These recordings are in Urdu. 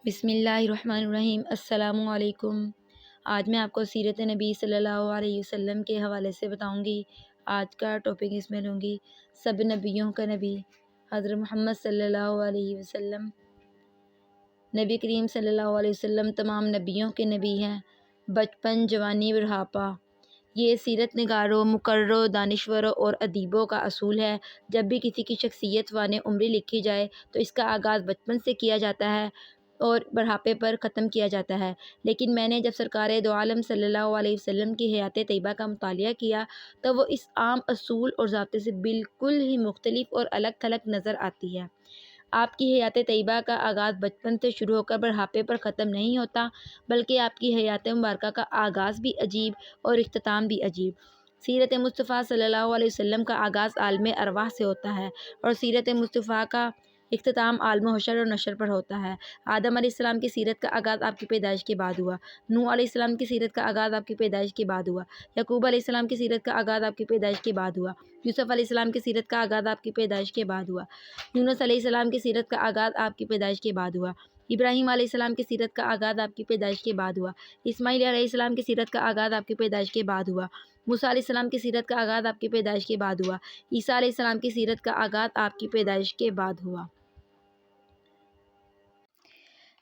بسم اللہ الرحمن الرحیم۔ السلام علیکم۔ آج میں آپ کو سیرت نبی صلی اللہ علیہ وسلم کے حوالے سے بتاؤں گی۔ آج کا ٹاپک اس میں لوں گی سب نبیوں کا نبی حضرت محمد صلی اللہ علیہ وسلم۔ نبی کریم صلی اللہ علیہ وسلم تمام نبیوں کے نبی ہیں۔ بچپن، جوانی، بڑھاپا، یہ سیرت نگاروں، مقرروں، دانشوروں اور ادیبوں کا اصول ہے۔ جب بھی کسی کی شخصیت وان عمری لکھی جائے تو اس کا آغاز بچپن سے کیا جاتا ہے اور بڑھاپے پر ختم کیا جاتا ہے۔ لیکن میں نے جب سرکار دو عالم صلی اللہ علیہ وسلم کی حیات طیبہ کا مطالعہ کیا تو وہ اس عام اصول اور ضابطے سے بالکل ہی مختلف اور الگ تھلگ نظر آتی ہے۔ آپ کی حیات طیبہ کا آغاز بچپن سے شروع ہو کر بڑھاپے پر ختم نہیں ہوتا، بلکہ آپ کی حیات مبارکہ کا آغاز بھی عجیب اور اختتام بھی عجیب۔ سیرت مصطفیٰ صلی اللہ علیہ وسلم کا آغاز عالم ارواح سے ہوتا ہے اور سیرت مصطفیٰ کا اختتام عالم حشر اور نشر پر ہوتا ہے۔ آدم علیہ السلام کی سیرت کا آغاز آپ کی پیدائش کے بعد ہوا۔ نوح علیہ السلام کی سیرت کا آغاز آپ کی پیدائش کے بعد ہوا۔ یعقوب علیہ السلام کی سیرت کا آغاز آپ کی پیدائش کے بعد ہوا۔ یوسف علیہ السلام کی سیرت کا آغاز آپ کی پیدائش کے بعد ہوا۔ یونس علیہ السلام کی سیرت کا آغاز آپ کی پیدائش کے بعد ہوا۔ ابراہیم علیہ السلام کی سیرت کا آغاز آپ کی پیدائش کے بعد ہوا۔ اسماعیل علیہ السلام کی سیرت کا آغاز آپ کی پیدائش کے بعد ہوا۔ موسیٰ علیہ السلام کی سیرت کا آغاز آپ کی پیدائش کے بعد ہوا۔ عیسیٰ علیہ السلام کی سیرت کا آغاز آپ کی پیدائش کے بعد ہوا۔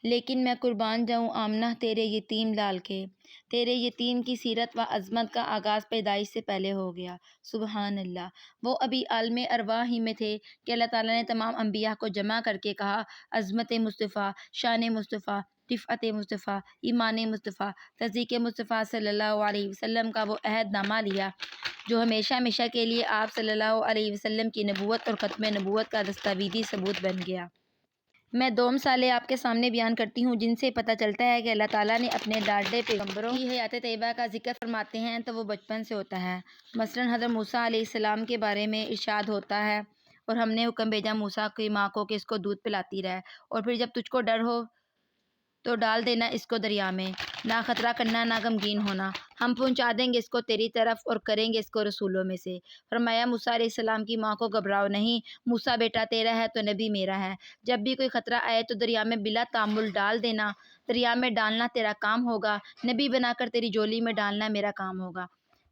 لیکن میں قربان جاؤں آمنہ تیرے یتیم لال کے، تیرے یتیم کی سیرت و عظمت کا آغاز پیدائش سے پہلے ہو گیا۔ سبحان اللہ۔ وہ ابھی عالم ارواح ہی میں تھے کہ اللہ تعالیٰ نے تمام انبیاء کو جمع کر کے کہا، عظمت مصطفیٰ، شان مصطفیٰ، رفعت مصطفیٰ، ایمان مصطفیٰ، تصدیق مصطفیٰ صلی اللہ علیہ وسلم کا وہ عہد نامہ لیا جو ہمیشہ ہمیشہ کے لیے آپ صلی اللہ علیہ وسلم کی نبوت اور ختم نبوت کا دستاویزی ثبوت بن گیا۔ میں دو مثالیں آپ کے سامنے بیان کرتی ہوں جن سے پتہ چلتا ہے کہ اللہ تعالیٰ نے اپنے لاڈلے پیغمبروں کی حیات طیبہ کا ذکر فرماتے ہیں تو وہ بچپن سے ہوتا ہے۔ مثلاً حضرت موسیٰ علیہ السلام کے بارے میں ارشاد ہوتا ہے، اور ہم نے حکم بھیجا موسیٰ کی ماں کو کہ اس کو دودھ پلاتی رہے، اور پھر جب تجھ کو ڈر ہو تو ڈال دینا اس کو دریا میں، نہ خطرہ کرنا نہ غمگین ہونا، ہم پہنچا دیں گے اس کو تیری طرف اور کریں گے اس کو رسولوں میں سے۔ فرمایا موسیٰ علیہ السلام کی ماں کو گھبراؤ نہیں، موسیٰ بیٹا تیرا ہے تو نبی میرا ہے، جب بھی کوئی خطرہ آئے تو دریا میں بلا تامل ڈال دینا، دریا میں ڈالنا تیرا کام ہوگا، نبی بنا کر تیری جولی میں ڈالنا میرا کام ہوگا۔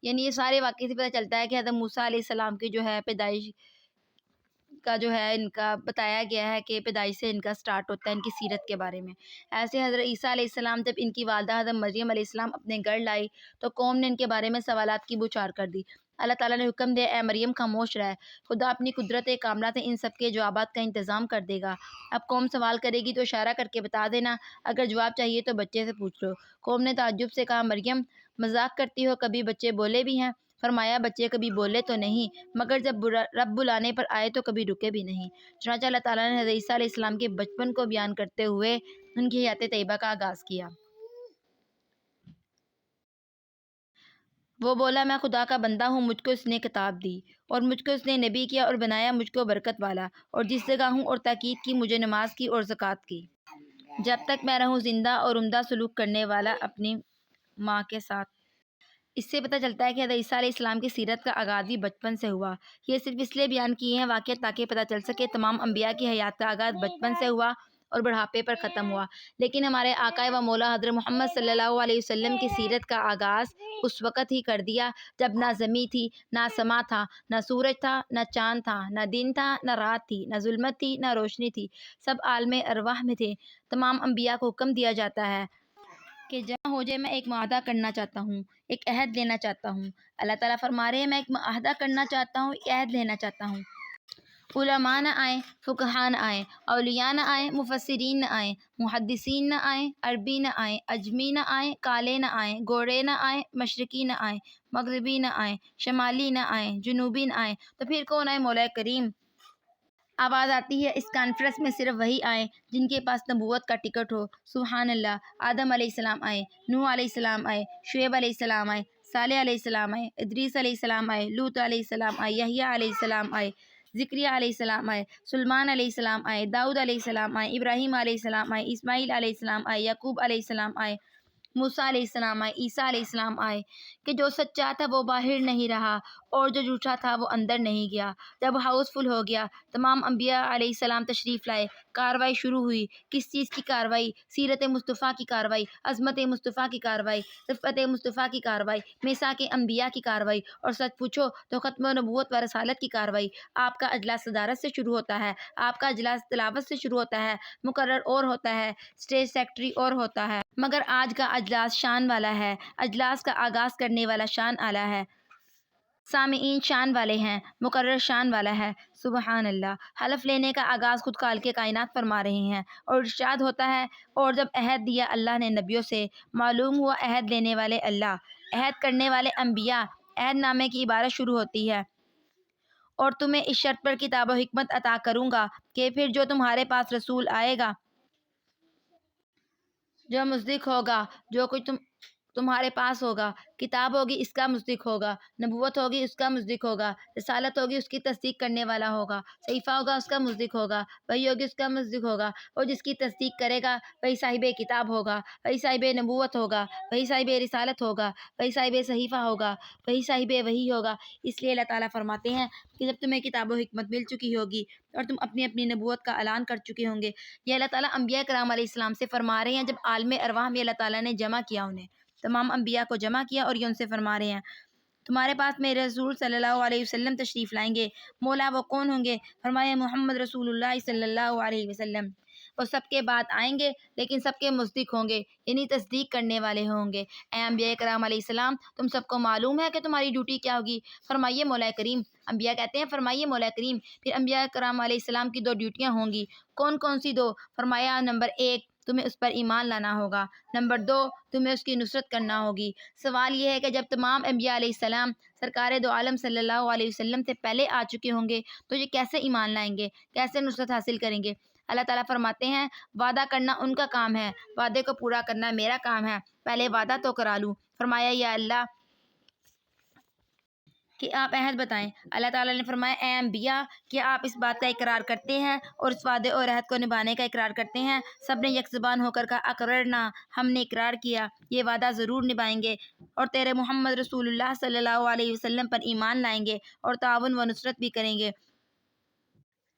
یعنی یہ سارے واقعے سے پتہ چلتا ہے کہ حضرت موسیٰ علیہ السلام کی جو ہے پیدائش کا جو ہے ان کا بتایا گیا ہے کہ پیدائش سے ان کا سٹارٹ ہوتا ہے ان کی سیرت کے بارے میں۔ ایسے حضرت عیسیٰ علیہ السلام جب ان کی والدہ حضرت مریم علیہ السلام اپنے گھر لائی تو قوم نے ان کے بارے میں سوالات کی بوچھار کر دی۔ اللہ تعالیٰ نے حکم دیا، اے مریم خاموش رہ، خدا اپنی قدرت کاملہ سے ان سب کے جوابات کا انتظام کر دے گا۔ اب قوم سوال کرے گی تو اشارہ کر کے بتا دینا، اگر جواب چاہیے تو بچے سے پوچھ لو۔ قوم نے تعجب سے کہا، مریم مذاق کرتی ہو، کبھی بچے بولے بھی ہیں؟ فرمایا، بچے کبھی بولے تو نہیں، مگر جب رب بلانے پر آئے تو کبھی رکے بھی نہیں۔ چنانچہ اللہ تعالیٰ نے حضرت عیسیٰ علیہ السلام کے بچپن کو بیان کرتے ہوئے ان کی حیات طیبہ کا آغاز کیا۔ وہ بولا، میں خدا کا بندہ ہوں، مجھ کو اس نے کتاب دی اور مجھ کو اس نے نبی کیا اور بنایا مجھ کو برکت والا، اور جس جگہ ہوں اور تاکید کی مجھے نماز کی اور زکوٰۃ کی، جب تک میں رہوں زندہ اور عمدہ سلوک کرنے والا اپنی ماں کے ساتھ۔ اس سے پتہ چلتا ہے کہ حضرت عیسیٰ علیہ السلام کی سیرت کا آغاز بھی بچپن سے ہوا۔ یہ صرف اس لیے بیان کیے ہیں واقعہ تاکہ پتہ چل سکے تمام انبیاء کی حیات کا آغاز بچپن سے ہوا اور بڑھاپے پر ختم ہوا، لیکن ہمارے آقا و مولا حضرت محمد صلی اللہ علیہ وسلم کی سیرت کا آغاز اس وقت ہی کر دیا جب نہ زمیں تھی، نہ سما تھا، نہ سورج تھا، نہ چاند تھا، نہ دن تھا، نہ رات تھی، نہ ظلمت تھی، نہ روشنی تھی، سب عالم ارواح میں تھے۔ تمام انبیاء کو حکم دیا جاتا ہے کہ جہاں ہو جائے، میں ایک معاہدہ کرنا چاہتا ہوں، ایک عہد لینا چاہتا ہوں۔ اللہ تعالیٰ فرما رہے ہیں، میں ایک معاہدہ کرنا چاہتا ہوں، ایک عہد لینا چاہتا ہوں۔ علماء نہ آئیں، فقہاء نہ آئیں، اولیاء نہ آئیں، مفسرین نہ آئیں، محدثین نہ آئیں، عربی نہ آئیں، عجمی نہ آئیں، کالے نہ آئیں، گورے نہ آئیں، مشرقی نہ آئیں، مغربی نہ آئیں، شمالی نہ آئیں، جنوبی نہ آئیں، تو پھر کون آئے؟ مولا کریم۔ آواز آتی ہے، اس کانفرنس میں صرف وہی آئیں جن کے پاس نبوت کا ٹکٹ ہو۔ سبحان اللہ۔ آدم علیہ السلام آئے، نوح علیہ السلام آئے، شعیب علیہ السلام آئے، صالح علیہ السلام آئے، ادریس علیہ السلام آئے، لوط علیہ السلام آئے، یحییٰ علیہ السلام آئے، زکریا علیہ السلام آئے، سلیمان علیہ السلام آئے، داؤد علیہ السلام آئے، ابراہیم علیہ السلام آئے، اسماعیل علیہ السلام آئے، یعقوب علیہ السلام آئے، موسیٰ علیہ السلام آئے، عیسیٰ علیہ السلام آئے کہ جو سچا تھا وہ باہر نہیں رہا اور جو جھوٹا تھا وہ اندر نہیں گیا۔ جب ہاؤس فل ہو گیا، تمام انبیاء علیہ السلام تشریف لائے، کاروائی شروع ہوئی۔ کس چیز کی کاروائی؟ سیرت مصطفیٰ کی کاروائی، عظمت مصطفیٰ کی کاروائی، صفت مصطفیٰ کی کاروائی، میثاق انبیاء کی کاروائی، اور سچ پوچھو تو ختم نبوت و رسالت کی کاروائی۔ آپ کا اجلاس صدارت سے شروع ہوتا ہے، آپ کا اجلاس تلاوت سے شروع ہوتا ہے، مقرر اور ہوتا ہے، اسٹیج سیکرٹری اور ہوتا ہے، مگر آج کا اجلاس شان والا ہے۔ اجلاس کا آغاز کرنے والا شان اعلیٰ ہے، سامعین شان والے ہیں، مقرر شان والا ہے۔ سبحان اللہ۔ حلف لینے کا آغاز خود خالق کائنات فرما رہے ہیں، اور ارشاد ہوتا ہے، اور جب عہد دیا اللہ نے نبیوں سے، معلوم ہوا عہد لینے والے اللہ، عہد کرنے والے انبیاء۔ عہد نامے کی عبارت شروع ہوتی ہے، اور تمہیں اس شرط پر کتاب و حکمت عطا کروں گا کہ پھر جو تمہارے پاس رسول آئے گا، جو مصدق ہوگا، جو کچھ تمہارے پاس ہوگا، کتاب ہوگی اس کا مصدق ہوگا، نبوت ہوگی اس کا مصدق ہوگا، رسالت ہوگی اس کی تصدیق کرنے والا ہوگا، صحیفہ ہوگا اس کا مصدق ہوگا، وحی ہوگی اس کا مصدق ہوگا، اور جس کی تصدیق کرے گا وہی صاحب کتاب ہوگا، وہی صاحب نبوت ہوگا، وہی صاحب رسالت ہوگا، وہی صاحب صحیفہ ہوگا، وہی صاحب وحی ہوگا۔ اس لیے اللہ تعالیٰ فرماتے ہیں کہ جب تمہیں کتاب و حکمت مل چکی ہوگی اور تم اپنی اپنی نبوت کا اعلان کر چکے ہوں گے، یہ اللہ تعالیٰ انبیاء کرام علیہ السلام سے فرما رہے ہیں۔ جب عالم ارواح میں اللہ تعالیٰ نے جمع کیا، انہیں تمام انبیاء کو جمع کیا، اور یہ ان سے فرما رہے ہیں تمہارے پاس میرے رسول صلی اللہ علیہ وسلم تشریف لائیں گے۔ مولا وہ کون ہوں گے؟ فرمایا محمد رسول اللہ صلی اللہ علیہ وسلم۔ وہ سب کے بعد آئیں گے، لیکن سب کے مصدق ہوں گے، یعنی تصدیق کرنے والے ہوں گے۔ اے انبیاء کرام علیہ السلام، تم سب کو معلوم ہے کہ تمہاری ڈیوٹی کیا ہوگی؟ فرمائیے مولا کریم۔ انبیاء کہتے ہیں فرمائیے مولا کریم۔ پھر انبیاء کرام علیہ السلام کی دو ڈیوٹیاں ہوں گی۔ کون کون سی دو؟ فرمایا نمبر 1 تمہیں اس پر ایمان لانا ہوگا، نمبر 2 تمہیں اس کی نصرت کرنا ہوگی۔ سوال یہ ہے کہ جب تمام انبیاء علیہ السلام سرکار دو عالم صلی اللہ علیہ وسلم سے پہلے آ چکے ہوں گے تو یہ کیسے ایمان لائیں گے، کیسے نصرت حاصل کریں گے؟ اللہ تعالیٰ فرماتے ہیں وعدہ کرنا ان کا کام ہے، وعدے کو پورا کرنا میرا کام ہے، پہلے وعدہ تو کرا لوں۔ فرمایا یا اللہ کہ آپ عہد بتائیں۔ اللہ تعالیٰ نے فرمایا اے انبیاء، کیا آپ اس بات کا اقرار کرتے ہیں اور اس وعدے اور عہد کو نبھانے کا اقرار کرتے ہیں؟ سب نے یک زبان ہو کر کہا اقررنا، ہم نے اقرار کیا، یہ وعدہ ضرور نبھائیں گے، اور تیرے محمد رسول اللہ صلی اللہ علیہ وسلم پر ایمان لائیں گے، اور تعاون و نصرت بھی کریں گے۔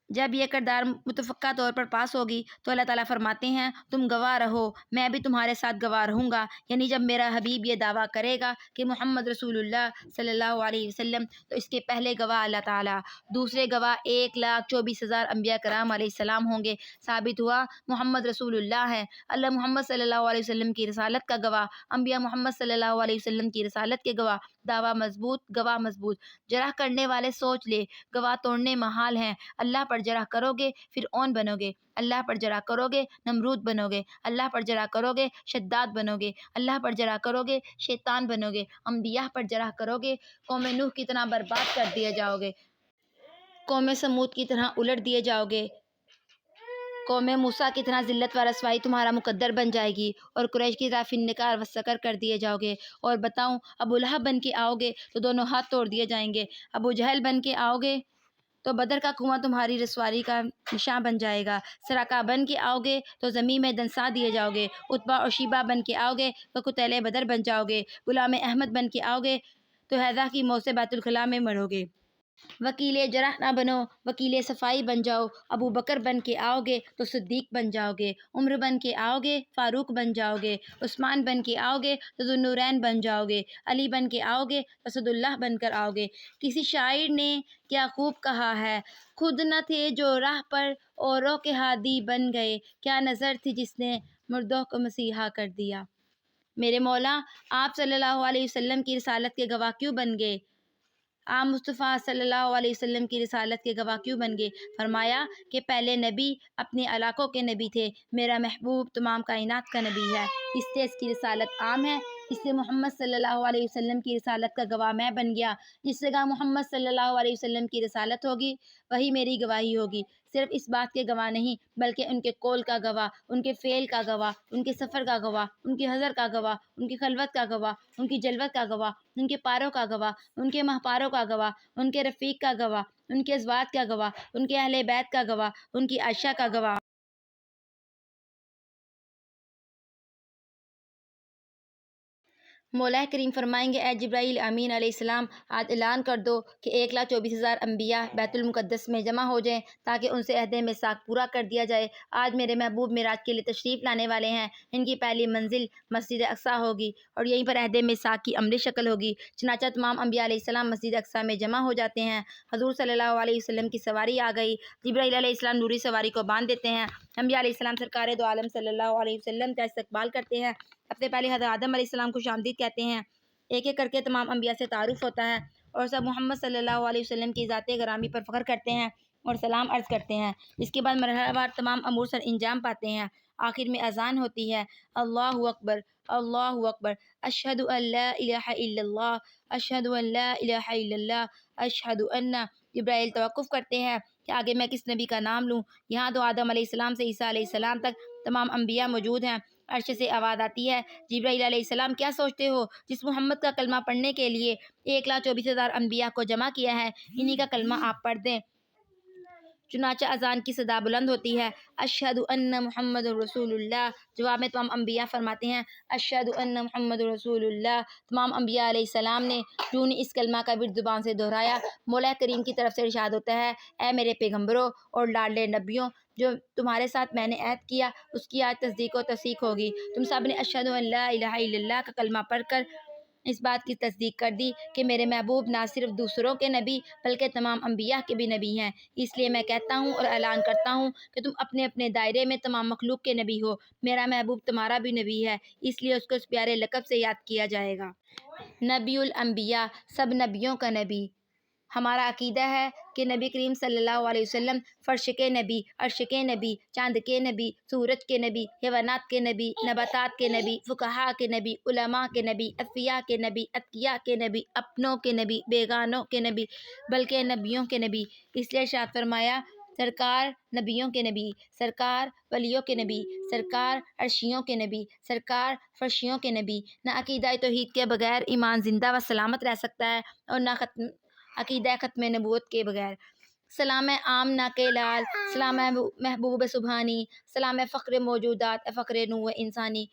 جب یہ کردار متفقہ طور پر پاس ہوگی تو اللہ تعالیٰ فرماتے ہیں تم گواہ رہو، میں بھی تمہارے ساتھ گواہ رہوں گا۔ یعنی جب میرا حبیب یہ دعویٰ کرے گا کہ محمد رسول اللہ صلی اللہ علیہ وسلم، تو اس کے پہلے گواہ اللہ تعالیٰ، دوسرے گواہ 1,24,000 انبیاء کرام علیہ السلام ہوں گے۔ ثابت ہوا محمد رسول اللہ ہے۔ اللہ محمد صلی اللہ علیہ وسلم کی رسالت کا گواہ، انبیاء محمد صلی اللہ علیہ وسلم کی رسالت کے گواہ، دعویٰ مضبوط، گواہ مضبوط۔ جرح کرنے والے سوچ لے، گواہ توڑنے محال ہیں۔ اللہ پر جرح کرو گے فرعون بنو گے، اللہ پر جرح کرو گے نمرود بنو گے، اللہ پر جرح کرو گے شداد بنو گے، اللہ پر جرح کرو گے شیطان بنو گے، انبیاء پر جرح کرو گے قوم نوح کی طرح برباد کر دیے جاؤ گے، قوم سمود کی طرح الٹ دیے جاؤ گے، قوم موسیٰ کی طرح ذلت و رسوائی تمہارا مقدر بن جائے گی، اور قریش کی طرح فنکار و سکر کر دیے جاؤ گے۔ اور بتاؤں ابو لہب بن کے آؤ گے تو دونوں ہاتھ توڑ دیے جائیں گے، ابو جہل بن کے آؤ گے تو بدر کا کنواں تمہاری رسوائی کا نشاں بن جائے گا، سراقہ بن کے آؤ گے تو زمین میں دنسا دیے جاؤ گے، عتبہ اور شیبہ بن کے آؤ گے تو قتیل بدر بن جاؤ گے، غلام احمد بن کے آؤ گے تو حیضہ کی موت سے بیت الخلاء میں مرو گے۔ وکیل جرح نہ بنو، وکیل صفائی بن جاؤ، ابو بکر بن کے آؤ گے تو صدیق بن جاؤ گے، عمر بن کے آؤ گے فاروق بن جاؤ گے، عثمان بن کے آؤ گے تو ذو النورین بن جاؤ گے، علی بن کے آؤ گے تو اسد اللہ بن کر آؤ گے۔ کسی شاعر نے کیا خوب کہا ہے، خود نہ تھے جو راہ پر اوروں کے ہادی بن گئے، کیا نظر تھی جس نے مردوں کو مسیحا کر دیا۔ میرے مولا آپ صلی اللہ علیہ وسلم کی رسالت کے گواہ کیوں بن گئے؟ آپ مصطفیٰ صلی اللہ علیہ وسلم کی رسالت کے گواہ کیوں بن گئے؟ فرمایا کہ پہلے نبی اپنے علاقوں کے نبی تھے، میرا محبوب تمام کائنات کا نبی ہے، اس سے اس کی رسالت عام ہے، اس سے محمد صلی اللہ علیہ وسلم کی رسالت کا گواہ میں بن گیا۔ جس جگہ محمد صلی اللہ علیہ وسلم کی رسالت ہوگی وہی میری گواہی ہوگی۔ صرف اس بات کے گواہ نہیں بلکہ ان کے قول کا گواہ، ان کے فعل کا گواہ، ان کے سفر کا گواہ، ان کی حضر کا گواہ، ان کی خلوت کا گواہ، ان کی جلوت کا گواہ، ان کے پاروں کا گواہ، ان کے مہپاروں کا گواہ، ان کے رفیق کا گواہ، ان کے ازواج کا گواہ، ان کے اہل بیت کا گواہ، ان کی عائشہ کا گواہ۔ مولا کریم فرمائیں گے اے جبرائیل امین علیہ السلام آج اعلان کر دو کہ 1,24,000 انبیاء بیت المقدس میں جمع ہو جائیں تاکہ ان سے عہد میثاق پورا کر دیا جائے۔ آج میرے محبوب معراج کے لیے تشریف لانے والے ہیں، ان کی پہلی منزل مسجد اقصیٰ ہوگی اور یہیں پر عہد میثاق کی عملی شکل ہوگی۔ چنانچہ تمام انبیاء علیہ السلام مسجد اقصیٰ میں جمع ہو جاتے ہیں۔ حضور صلی اللہ علیہ وسلم کی سواری آ گئی، جبرائیل علیہ السلام نوری سواری کو باندھ دیتے ہیں۔ انبیاء علیہ السلام سرکار دو عالم صلی اللہ علیہ وسلم کا استقبال کرتے ہیں، سب سے پہلے حضرت آدم علیہ السلام کو خوش آمدید کہتے ہیں۔ ایک ایک کر کے تمام انبیاء سے تعارف ہوتا ہے اور سب محمد صلی اللہ علیہ وسلم کی ذات گرامی پر فخر کرتے ہیں اور سلام عرض کرتے ہیں۔ اس کے بعد مرحلہ وار تمام امور سر انجام پاتے ہیں۔ آخر میں اذان ہوتی ہے، اللہ اکبر اللہ اکبر، اشہد ان لا الہ الا اللہ، اشہد ان لا الہ الا اللہ، اشہد ان۔ جبرائیل توقف کرتے ہیں کہ آگے میں کس نبی کا نام لوں۔ یہاں تو آدم علیہ السلام سے عیسیٰ علیہ السلام تک تمام انبیاء موجود ہیں۔ عرش سے آواز آتی ہے، جبرائیل علیہ السلام کیا سوچتے ہو؟ جس محمد کا کلمہ پڑھنے کے لیے 1,24,000 انبیاء کو جمع کیا ہے، انہی کا کلمہ آپ پڑھ دیں۔ چنانچہ اذان کی صدا بلند ہوتی ہے، اشہد ان محمد رسول اللہ۔ جواب میں تمام انبیاء فرماتے ہیں، اشہد ان محمد رسول اللہ۔ تمام انبیاء علیہ السلام نے یوں ہی اس کلمہ کا ورد زبان سے دہرایا۔ مولا کریم کی طرف سے ارشاد ہوتا ہے، اے میرے پیغمبروں اور لاڈلے نبیوں، جو تمہارے ساتھ میں نے عہد کیا اس کی آج تصدیق و تصدیق ہوگی۔ تم سب نے اشہد ان لا الہ الا اللہ کا کلمہ پڑھ کر اس بات کی تصدیق کر دی کہ میرے محبوب نہ صرف دوسروں کے نبی بلکہ تمام انبیاء کے بھی نبی ہیں۔ اس لیے میں کہتا ہوں اور اعلان کرتا ہوں کہ تم اپنے اپنے دائرے میں تمام مخلوق کے نبی ہو۔ میرا محبوب تمہارا بھی نبی ہے، اس لیے اس کو اس پیارے لقب سے یاد کیا جائے گا، نبی الانبیاء، سب نبیوں کا نبی۔ ہمارا عقیدہ ہے کہ نبی کریم صلی اللہ علیہ وسلم فرش کے نبی، عرش کے نبی، چاند کے نبی، سورج کے نبی، حیوانات کے نبی، نباتات کے نبی، فقہاء کے نبی، علماء کے نبی، اصفیاء کے نبی، اتقیاء کے نبی، اپنوں کے نبی، بیگانوں کے نبی بلکہ نبیوں کے نبی۔ اس لیے ارشاد فرمایا، سرکار نبیوں کے نبی، سرکار ولیوں کے نبی، سرکار عرشیوں کے نبی، سرکار فرشیوں کے نبی۔ نہ عقیدہ توحید کے بغیر ایمان زندہ و سلامت رہ سکتا ہے اور نہ عقیدہ ختم نبوت کے بغیر۔ سلام عام ناکے لال، سلام محبوب سبحانی، سلام فخر موجودات، فخر نوع انسانی۔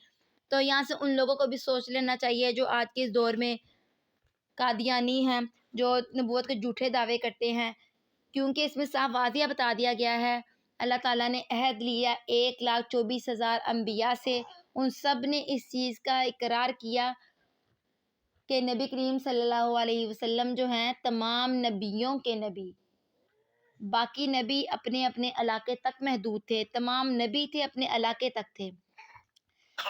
تو یہاں سے ان لوگوں کو بھی سوچ لینا چاہیے جو آج کے اس دور میں قادیانی ہیں، جو نبوت کے جھوٹے دعوے کرتے ہیں، کیونکہ اس میں صاف واضح بتا دیا گیا ہے، اللہ تعالیٰ نے عہد لیا 1,24,000 انبیاء سے، ان سب نے اس چیز کا اقرار کیا کہ نبی کریم صلی اللہ علیہ وسلم جو ہیں تمام نبیوں کے نبی۔ باقی نبی اپنے اپنے علاقے تک محدود تھے، تمام نبی تھے اپنے علاقے تک تھے،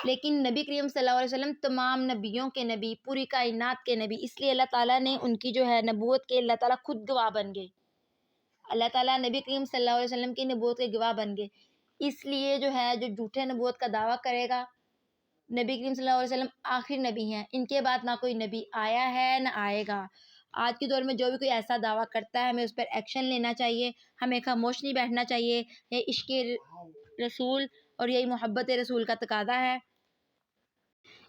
لیکن نبی کریم صلی اللہ علیہ وسلم تمام نبیوں کے نبی، پوری کائنات کے نبی۔ اس لیے اللہ تعالیٰ نے ان کی جو ہے نبوت کے اللہ تعالیٰ خود گواہ بن گئے، اللہ تعالیٰ نبی کریم صلی اللہ علیہ وسلم کی نبوت کے گواہ بن گئے۔ اس لیے جو ہے جو جھوٹے نبوت کا دعویٰ کرے گا، نبی کریم صلی اللہ علیہ وسلم آخری نبی ہیں، ان کے بعد نہ کوئی نبی آیا ہے نہ آئے گا۔ آج کے دور میں جو بھی کوئی ایسا دعویٰ کرتا ہے ہمیں اس پر ایکشن لینا چاہیے، ہمیں خاموش نہیں بیٹھنا چاہیے۔ یہ عشق رسول اور یہی محبت رسول کا تقاضا ہے۔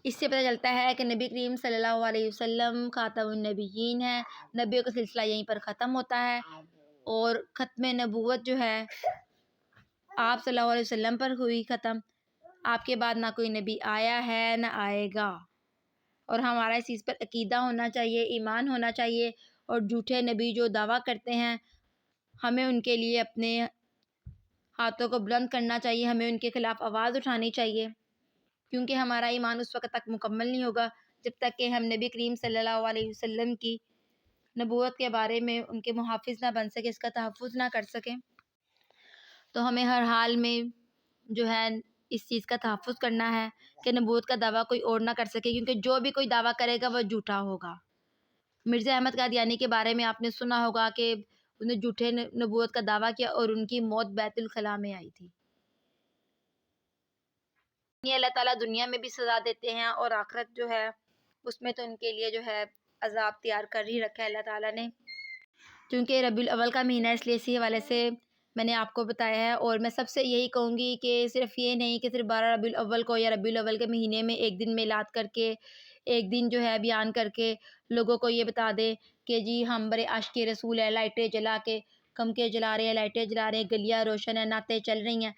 اس سے پتہ چلتا ہے کہ نبی کریم صلی اللہ علیہ وسلم خاتم النبیین ہے، نبیوں کا سلسلہ یہیں پر ختم ہوتا ہے اور ختم نبوت جو ہے آپ صلی اللہ علیہ وسلم پر ہوئی ختم۔ آپ کے بعد نہ کوئی نبی آیا ہے نہ آئے گا، اور ہمارا اس چیز پر عقیدہ ہونا چاہیے، ایمان ہونا چاہیے، اور جھوٹے نبی جو دعویٰ کرتے ہیں ہمیں ان کے لیے اپنے ہاتھوں کو بلند کرنا چاہیے، ہمیں ان کے خلاف آواز اٹھانی چاہیے، کیونکہ ہمارا ایمان اس وقت تک مکمل نہیں ہوگا جب تک کہ ہم نبی کریم صلی اللہ علیہ وسلم کی نبوت کے بارے میں ان کے محافظ نہ بن سکے، اس کا تحفظ نہ کر سکیں۔ تو ہمیں ہر حال میں جو ہے اس چیز کا تحفظ کرنا ہے کہ نبوت کا دعویٰ کوئی اور نہ کر سکے، کیونکہ جو بھی کوئی دعویٰ کرے گا وہ جھوٹا ہوگا۔ مرزا احمد قادیانی کے بارے میں آپ نے سنا ہوگا کہ انہوں نے جھوٹے نبوت کا دعویٰ کیا اور ان کی موت بیت الخلاء میں آئی تھی۔ یہ اللہ تعالیٰ دنیا میں بھی سزا دیتے ہیں اور آخرت جو ہے اس میں تو ان کے لیے جو ہے عذاب تیار کر ہی رکھا ہے اللہ تعالیٰ نے، کیونکہ ربیع الاول کا مہینہ اس لیے اسی حوالے سے میں نے آپ کو بتایا ہے۔ اور میں سب سے یہی کہوں گی کہ صرف یہ نہیں کہ صرف 12 ربیع الاول کو یا ربیع الاول کے مہینے میں ایک دن میلاد کر کے، ایک دن جو ہے بیان کر کے لوگوں کو یہ بتا دیں کہ جی ہم بڑے عاشق رسول ہیں، لائٹیں جلا کے، کم کے جلا رہے ہیں، لائٹیں جلا رہے ہیں، گلیاں روشن ہیں، نعتیں چل رہی ہیں۔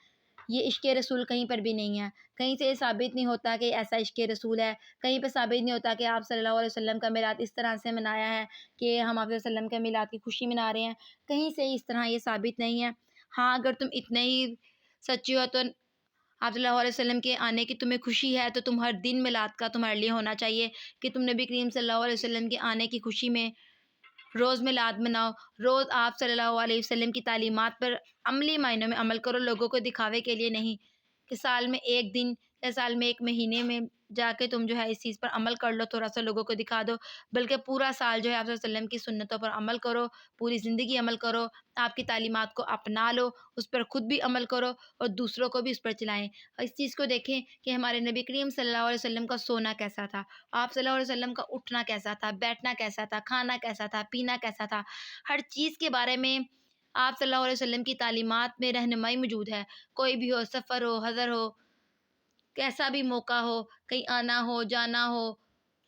یہ عشق رسول کہیں پر بھی نہیں ہے، کہیں سے یہ ثابت نہیں ہوتا کہ ایسا عشق رسول ہے، کہیں پہ ثابت نہیں ہوتا کہ آپ صلی اللہ علیہ وسلم کا میلاد اس طرح سے منایا ہے کہ ہم آپ صلی اللہ علیہ وسلم کے میلاد کی خوشی منا رہے ہیں، کہیں سے اس طرح یہ ثابت نہیں ہے۔ ہاں اگر تم اتنے ہی سچی ہو تو آپ صلی اللہ علیہ وسلم کے آنے کی تمہیں خوشی ہے تو تم ہر دن میلاد کا تمہارے لیے ہونا چاہیے کہ تم نبی کریم صلی اللہ علیہ وسلم کے آنے کی خوشی میں روز میلاد مناؤ، روز آپ صلی اللہ علیہ وسلم کی تعلیمات پر عملی معنوں میں عمل کرو، لوگوں کو دکھاوے کے لیے نہیں کہ سال میں ایک دن یا سال میں ایک مہینے میں جا کے تم جو ہے اس چیز پر عمل کر لو، تھوڑا سا لوگوں کو دکھا دو، بلکہ پورا سال جو ہے آپ صلی اللہ علیہ وسلم کی سنتوں پر عمل کرو، پوری زندگی عمل کرو، آپ کی تعلیمات کو اپنا لو، اس پر خود بھی عمل کرو اور دوسروں کو بھی اس پر چلائیں۔ اس چیز کو دیکھیں کہ ہمارے نبی کریم صلی اللہ علیہ وسلم کا سونا کیسا تھا، آپ صلی اللہ علیہ وسلم کا اٹھنا کیسا تھا، بیٹھنا کیسا تھا، کھانا کیسا تھا، پینا کیسا تھا، ہر چیز کے بارے میں آپ صلی اللہ علیہ وسلم کی تعلیمات میں رہنمائی موجود ہے۔ کوئی بھی ہو، سفر ہو، حضر ہو، کیسا بھی موقع ہو، کہیں آنا ہو جانا ہو،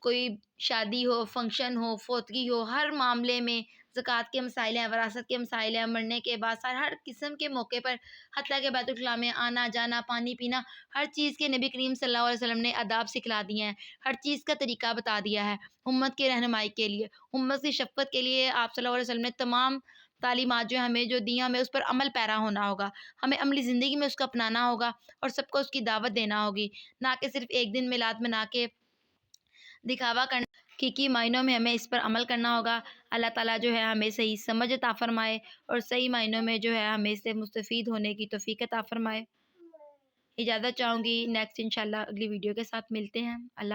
کوئی شادی ہو، فنکشن ہو، فوتگی ہو، ہر معاملے میں زکوٰۃ کے مسائل ہیں، وراثت کے مسائل ہیں، مرنے کے بعد ہر قسم کے موقع پر حتیٰ کہ بیت الخلاء میں آنا جانا، پانی پینا، ہر چیز کے نبی کریم صلی اللہ علیہ وسلم نے آداب سکھلا دیے ہیں، ہر چیز کا طریقہ بتا دیا ہے امت کی رہنمائی کے لیے، امت کی شفقت کے لیے۔ آپ صلی اللہ علیہ وسلم نے تمام تعلیمات جو ہمیں جو دی، ہمیں اس پر عمل پیرا ہونا ہوگا، ہمیں عملی زندگی میں اس کو اپنانا ہوگا اور سب کو اس کی دعوت دینا ہوگی، نہ کہ صرف ایک دن میلاد منا کے دکھاوا کرنا۔ حقیقی معنوں میں ہمیں اس پر عمل کرنا ہوگا۔ اللہ تعالیٰ جو ہے ہمیں صحیح سمجھ عطا فرمائے اور صحیح معنوں میں جو ہے ہمیں اس سے مستفید ہونے کی توفیق عطا فرمائے۔ اجازت چاہوں گی، نیکسٹ انشاءاللہ اگلی ویڈیو کے ساتھ ملتے ہیں۔ اللہ